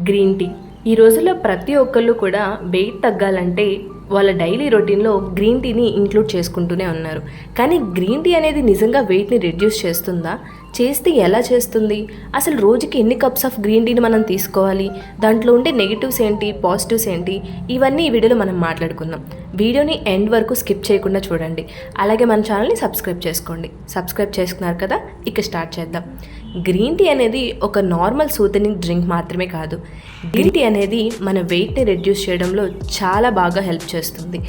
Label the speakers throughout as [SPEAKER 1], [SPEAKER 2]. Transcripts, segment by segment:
[SPEAKER 1] Green tea ఈ రోజుల్లో ప్రతి ఒక్కళ్ళు కూడా వెయిట్ తగ్గాలంటే వాళ్ళ డైలీ రొటీన్లో గ్రీన్ టీని ఇంక్లూడ్ చేసుకుంటూనే ఉన్నారు. కానీ గ్రీన్ టీ అనేది నిజంగా వెయిట్ని రెడ్యూస్ చేస్తుందా? చేస్తే ఎలా చేస్తుంది? అసలు రోజుకి ఎన్ని కప్స్ ఆఫ్ గ్రీన్ టీని మనం తీసుకోవాలి? దాంట్లో ఉండే నెగిటివ్స్ ఏంటి, పాజిటివ్స్ ఏంటి, ఇవన్నీ ఈ వీడియోలో మనం మాట్లాడుకుందాం. వీడియోని ఎండ్ వరకు స్కిప్ చేయకుండా చూడండి. అలాగే మన ఛానల్ని సబ్స్క్రైబ్ చేసుకోండి. సబ్స్క్రైబ్ చేసుకున్నారు కదా, ఇక స్టార్ట్ చేద్దాం. గ్రీన్ టీ అనేది ఒక నార్మల్ సూతనింగ్ డ్రింక్ మాత్రమే కాదు. గ్రీన్ టీ అనేది మన వెయిట్ని రెడ్యూస్ చేయడంలో చాలా బాగా హెల్ప్ చేస్తుంది.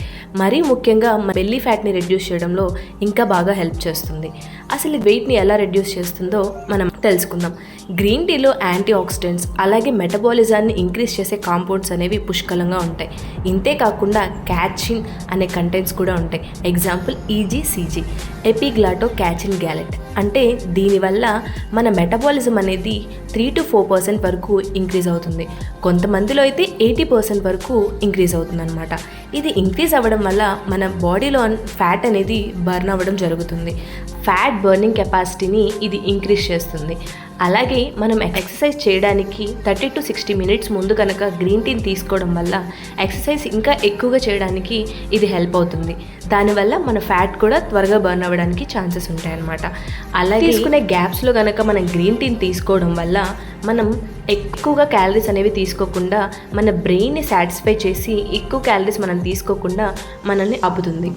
[SPEAKER 1] మరీ ముఖ్యంగా మన బెల్లీ ఫ్యాట్ని రెడ్యూస్ చేయడంలో ఇంకా బాగా హెల్ప్ చేస్తుంది. అసలు వెయిట్ని ఎలా రెడ్యూస్ చేస్తుందో మనం తెలుసుకుందాం. గ్రీన్ టీలో యాంటీ ఆక్సిడెంట్స్ అలాగే మెటబాలిజాన్ని ఇంక్రీజ్ చేసే కాంపౌండ్స్ అనేవి పుష్కలంగా ఉంటాయి. ఇంతే కాకుండా క్యాచిన్ అనే కంటెంట్స్ కూడా ఉంటాయి. Example EGCG, epigallocatechin gallate. అంటే దీనివల్ల మన మెటబాలిజం అనేది 3 to 4% వరకు ఇంక్రీజ్ అవుతుంది. కొంతమందిలో అయితే 80% వరకు ఇంక్రీజ్ అవుతుంది అనమాట. ఇది ఇంక్రీజ్ అవ్వడం వల్ల మన బాడీలో ఫ్యాట్ అనేది బర్న్ అవ్వడం జరుగుతుంది. ఫ్యాట్ బర్నింగ్ కెపాసిటీని ఇది ఇంక్రీజ్ చేస్తుంది. అలాగే మనం ఎక్సర్సైజ్ చేయడానికి 30 to 60 minutes ముందు కనుక గ్రీన్ టీని తీసుకోవడం వల్ల ఎక్సర్సైజ్ ఇంకా ఎక్కువగా చేయడానికి ఇది హెల్ప్ అవుతుంది. దానివల్ల మన ఫ్యాట్ కూడా త్వరగా బర్న్ అవ్వడానికి ఛాన్సెస్ ఉంటాయన్నమాట. అలాగే తీసుకునే గ్యాప్స్లో కనుక మనం గ్రీన్ టీని తీసుకోవడం వల్ల మనం ఎక్కువగా క్యాలరీస్ అనేవి తీసుకోకుండా మన బ్రెయిన్ని సాటిస్ఫై చేసి ఎక్కువ క్యాలరీస్ మనం తీసుకోకుండా మనల్ని ఆపుతుంది.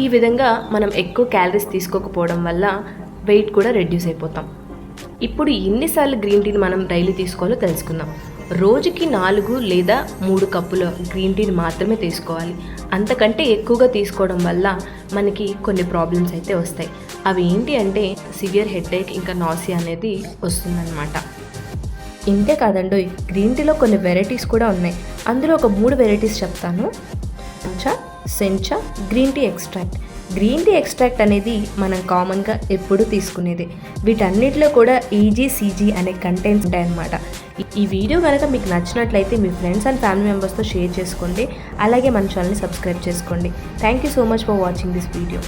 [SPEAKER 1] ఈ విధంగా మనం ఎక్కువ క్యాలరీస్ తీసుకోకపోవడం వల్ల వెయిట్ కూడా రెడ్యూస్ అయిపోతాం. ఇప్పుడు ఎన్నిసార్లు గ్రీన్ టీని మనం డైలీ తీసుకోవాలో తెలుసుకుందాం. రోజుకి 4 లేదా 3 కప్పుల గ్రీన్ టీని మాత్రమే తీసుకోవాలి. అంతకంటే ఎక్కువగా తీసుకోవడం వల్ల మనకి కొన్ని ప్రాబ్లమ్స్ అయితే వస్తాయి. అవి ఏంటి అంటే సివియర్ హెడేక్, ఇంకా నాసియా అనేది వస్తుందన్నమాట. ఇంతే కాదండి, గ్రీన్ టీలో కొన్ని వెరైటీస్ కూడా ఉన్నాయి. అందులో ఒక 3 వెరైటీస్ చెప్తాను. Sencha green tea extract. Green tea extract అనేది మనం కామన్గా ఎప్పుడు తీసుకునేది. వీటన్నిటిలో కూడా ఈజీసీజీ అనే కంటెంట్స్ ఉంటాయన్నమాట. ఈ వీడియో కనుక మీకు నచ్చినట్లయితే మీ ఫ్రెండ్స్ అండ్ ఫ్యామిలీ మెంబర్స్తో షేర్ చేసుకోండి. అలాగే మన ఛానల్ని సబ్స్క్రైబ్ చేసుకోండి. Thank you so much for watching this video.